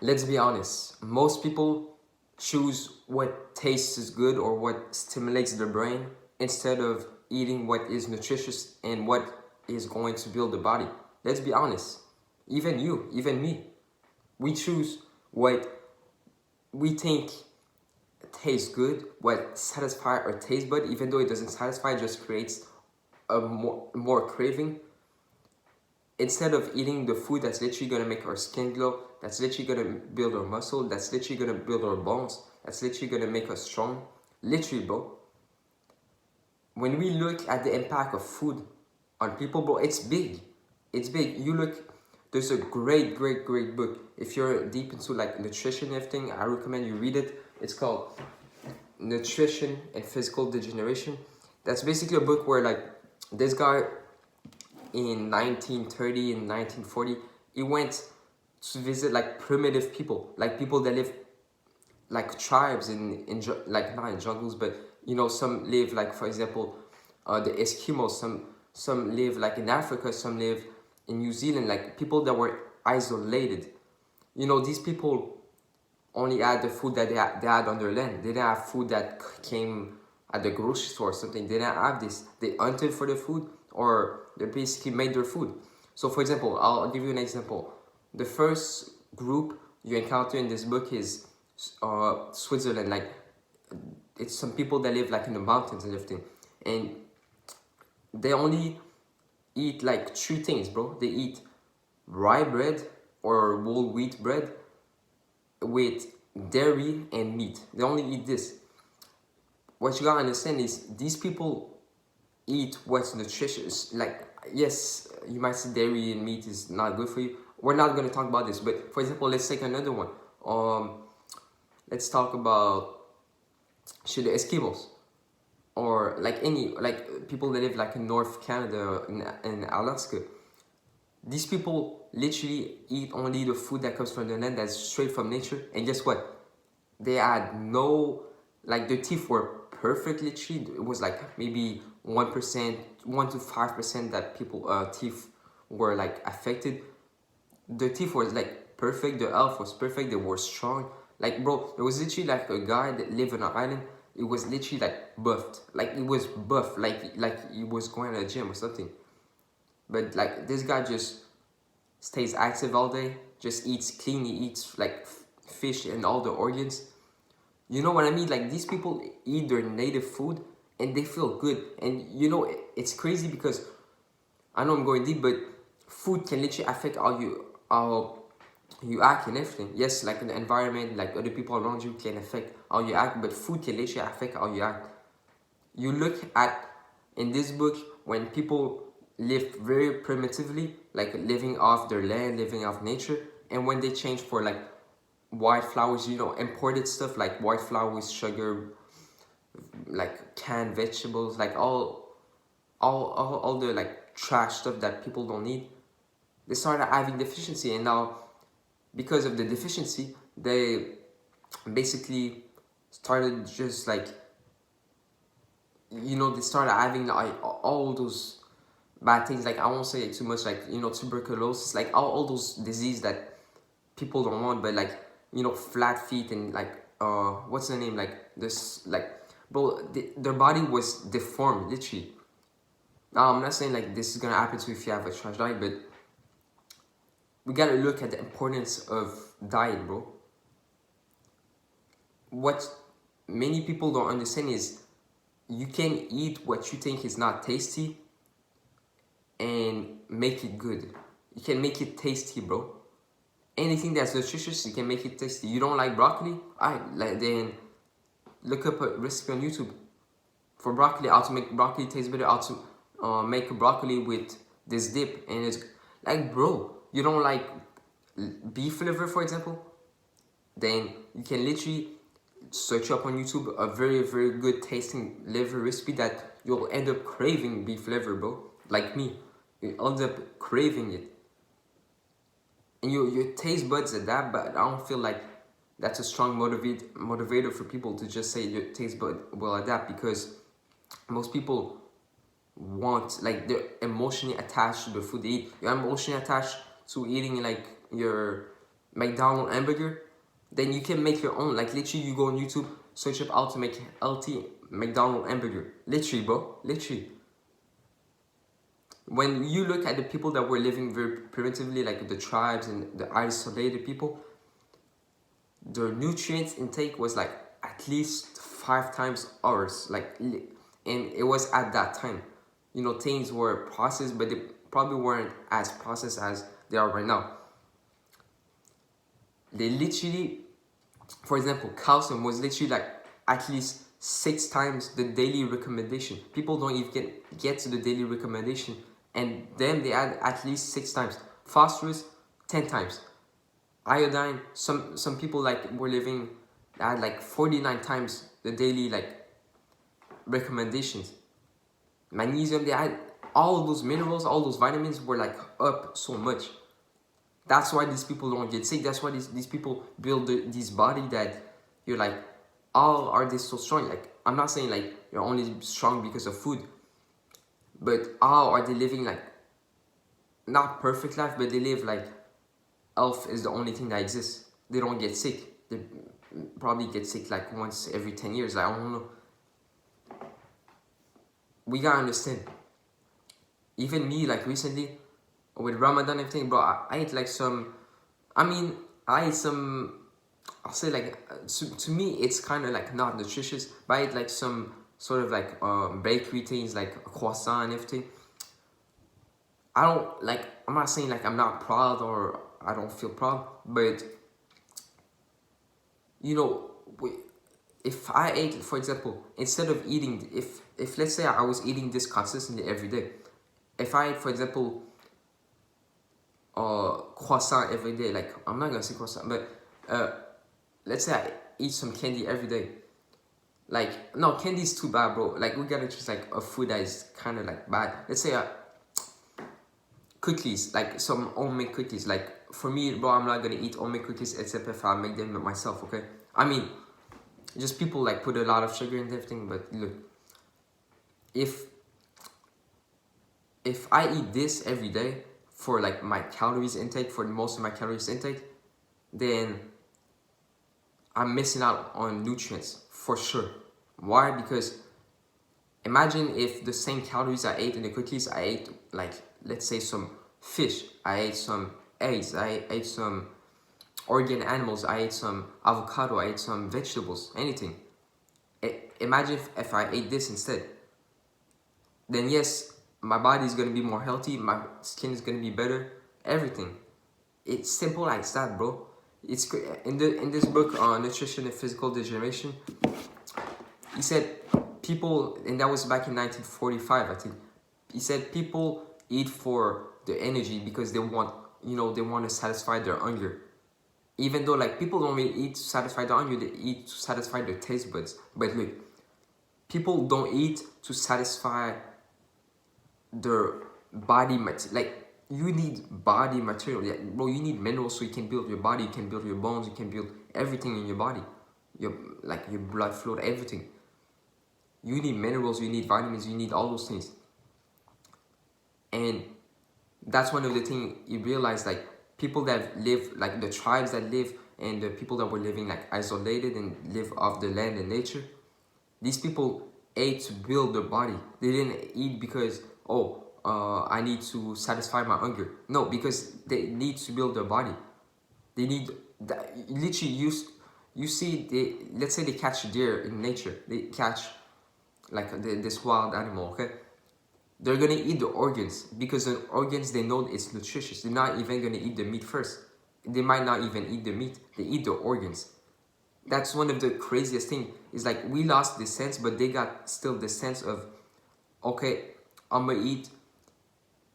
let's be honest, most people choose what tastes good or what stimulates their brain instead of eating what is nutritious and what is going to build the body. Let's be honest. Even you, even me, we choose what we think tastes good, what satisfies our taste bud, even though it doesn't satisfy, it just creates a more craving. Instead of eating the food that's literally gonna make our skin glow, that's literally gonna build our muscle, that's literally gonna build our bones, that's literally gonna make us strong. Literally, bro. When we look at the impact of food on people, bro, it's big. It's big. You look, there's a great book. If you're deep into like nutrition and everything, I recommend you read it. It's called Nutrition and Physical Degeneration. That's basically a book where like this guy in 1930 and 1940, he went to visit like primitive people, like people that live like tribes in like not in jungles, but you know, some live like, for example, the Eskimos, some live like in Africa, some live in New Zealand, like people that were isolated. You know, these people only had the food that they had on their land. They didn't have food that came at the grocery store or something. They didn't have this. They hunted for the food, or they basically made their food. So for example, I'll give you an example. The first group you encounter in this book is Switzerland. Like, it's some people that live like in the mountains and everything, and they only eat like three things, bro. They eat rye bread or whole wheat bread with dairy and meat. They only eat this. What you gotta understand is these people eat what's nutritious. Like, yes, you might say dairy and meat is not good for you. We're not gonna talk about this, but for example, let's take another one. Let's talk about the Eskimos, or like any like people that live like in North Canada and Alaska. These people literally eat only the food that comes from the land, that's straight from nature. And guess what? They had no, like their teeth were perfect literally. It was like maybe 1%, 1 to 5% that people teeth were like affected. The teeth was like perfect, the health was perfect, they were strong. Like, bro, there was literally like a guy that lived on an island. It was literally like buffed. Like, it was buff, like he was going to the gym or something. But like this guy just stays active all day, just eats clean, he eats like fish and all the organs. You know what I mean? Like, these people eat their native food and they feel good. And you know, it's crazy because I know I'm going deep, but food can literally affect how you act and everything. Yes, like the environment, like other people around you can affect how you act, but food can literally affect how you act. You look at in this book when people live very primitively, like living off their land, living off nature, and when they change for like white flowers, you know, imported stuff like white flowers, sugar, like canned vegetables, like all the like trash stuff that people don't need, they started having deficiency. And now, because of the deficiency, they basically started just like, you know, they started having like all those bad things. Like, I won't say it too much, like, you know, tuberculosis, like all those diseases that people don't want, but like, you know, flat feet and like what's the name, like this, like, bro, their body was deformed literally. Now, I'm not saying like this is gonna happen to you if you have a trash diet, but we gotta look at the importance of diet, bro. What many people don't understand is you can eat what you think is not tasty and make it good. You can make it tasty, bro. Anything that's nutritious, you can make it tasty. You don't like broccoli? Alright, like, then look up a recipe on YouTube for broccoli, how to make broccoli taste better, how to make broccoli with this dip. And it's like, bro, you don't like beef liver, for example? Then you can literally search up on YouTube a very good tasting liver recipe that you'll end up craving beef liver, bro. Like me, you end up craving it. And your taste buds adapt, but I don't feel like that's a strong motivator for people to just say your taste bud will adapt, because most people want, like, they're emotionally attached to the food they eat. You're emotionally attached to eating like your McDonald's hamburger, then you can make your own. Like literally, you go on YouTube, search up how to make healthy McDonald's hamburger. Literally, bro. Literally. When you look at the people that were living very primitively, like the tribes and the isolated people, their nutrients intake was like at least 5 times ours. Like, and it was at that time. You know, things were processed, but they probably weren't as processed as they are right now. They literally, for example, calcium was literally like at least 6 times the daily recommendation. People don't even get to the daily recommendation, and then they add at least 6 times. Phosphorus, 10 times. Iodine, some people like were living at like 49 times the daily like recommendations. Magnesium, they had all those minerals, all those vitamins were like up so much. That's why these people don't get sick. That's why these people build this body that you're like, how are they so strong? Like, I'm not saying like you're only strong because of food, but how are they living like, not perfect life, but they live like health is the only thing that exists. They don't get sick. They probably get sick like once every 10 years. Like, I don't know. We gotta understand. Even me, like recently, with Ramadan and everything, bro, I ate like some, I ate some, I'll say like, to me, it's kind of like not nutritious, but I ate like some sort of like bakery things, like a croissant and everything. I don't, like, I'm not saying like I'm not proud or I don't feel proud, but, you know, if I ate, for example, instead of eating, if let's say I was eating this consistently every day, if I ate, for example, croissant every day, like, I'm not gonna say croissant, but let's say I eat some candy every day. Like, no, candy is too bad, bro. Like, we gotta choose like a food that is kind of like bad. Let's say cookies, like some homemade cookies. Like, for me, bro, I'm not gonna eat homemade cookies except if I make them myself, okay? I mean, just people like put a lot of sugar in everything, but look, if I eat this every day for like my calories intake, for most of my calories intake, then I'm missing out on nutrients for sure. Why? Because imagine if the same calories I ate in the cookies, I ate like, let's say, some fish, I ate some eggs, I ate some organ animals, I ate some avocado, I ate some vegetables, anything. Imagine if I ate this instead. Then yes, my body is gonna be more healthy, my skin is gonna be better, everything. It's simple like that, bro. It's in this book on nutrition and physical degeneration. He said people, and that was back in 1945, I think. He said people eat for the energy because they want, they want to satisfy their hunger. Even though like people don't really eat to satisfy their hunger, they eat to satisfy their taste buds. But look, people don't eat to satisfy their body material. Like, you need body material. Yeah, bro, you need minerals so you can build your body, you can build your bones, you can build everything in your body. Your blood flow, everything. You need minerals, you need vitamins, you need all those things. And that's one of the things you realize, like, people that live, like the tribes that live and the people that were living like isolated and live off the land and nature, these people ate to build their body. They didn't eat because, I need to satisfy my hunger. No, because they need to build their body. They need that. Literally, you see, let's say they catch a deer in nature. They catch like this wild animal, okay? They're gonna eat the organs because the organs, they know it's nutritious. They're not even gonna eat the meat first. They might not even eat the meat. They eat the organs. That's one of the craziest thing. Is like we lost the sense, but they got still the sense of, okay, I'm gonna eat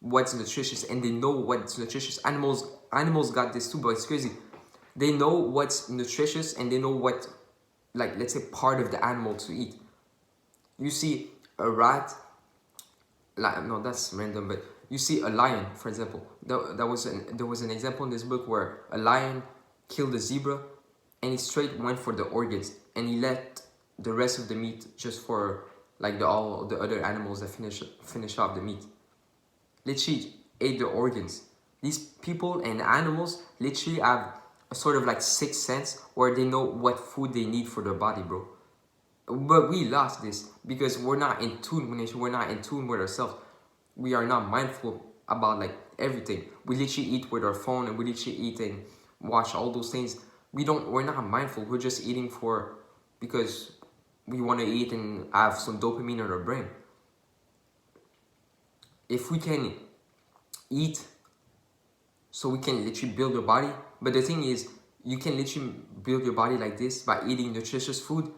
what's nutritious, and they know what's nutritious. Animals got this too, but it's crazy. They know what's nutritious and they know what, like, let's say, part of the animal to eat. You see a rat, like, no, that's random, but you see a lion, for example. There was an example in this book where a lion killed a zebra and he straight went for the organs and he left the rest of the meat just for like all the other animals that finish off the meat. Literally ate the organs. These people and animals literally have sort of like sixth sense where they know what food they need for their body, bro. But we lost this because we're not in tune with nature. We're not in tune with ourselves. We are not mindful about like everything. We literally eat with our phone, and we literally eat and watch all those things. We're not mindful. We're just eating because we want to eat and have some dopamine in our brain. If we can eat so we can literally build your body, but the thing is, you can literally build your body like this by eating nutritious food,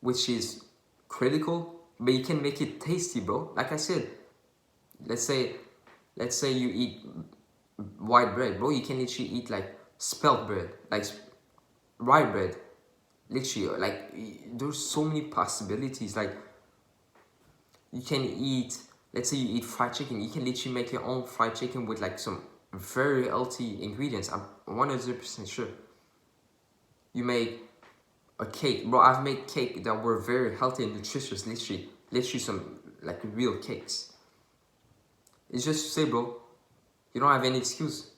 which is critical, but you can make it tasty, bro. Like I said, let's say you eat white bread, bro. You can literally eat like spelt bread, like rye bread. Literally, like there's so many possibilities. Like you can eat, let's say you eat fried chicken. You can literally make your own fried chicken with like some very healthy ingredients. I'm 100% sure. You make a cake, bro. I've made cake that were very healthy and nutritious. Literally some like real cakes. It's just to say, bro, you don't have any excuse.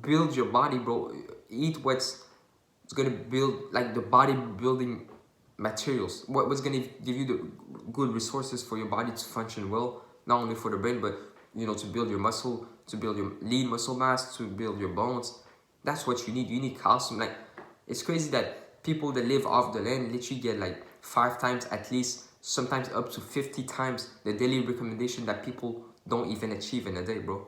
Build your body, bro. Eat what's gonna build like the bodybuilding materials. What's gonna give you the good resources for your body to function well, not only for the brain, but to build your muscle, to build your lean muscle mass, to build your bones. That's what you need. You need calcium. Like, it's crazy that people that live off the land literally get like 5 times at least, sometimes up to 50 times the daily recommendation that people don't even achieve in a day, bro.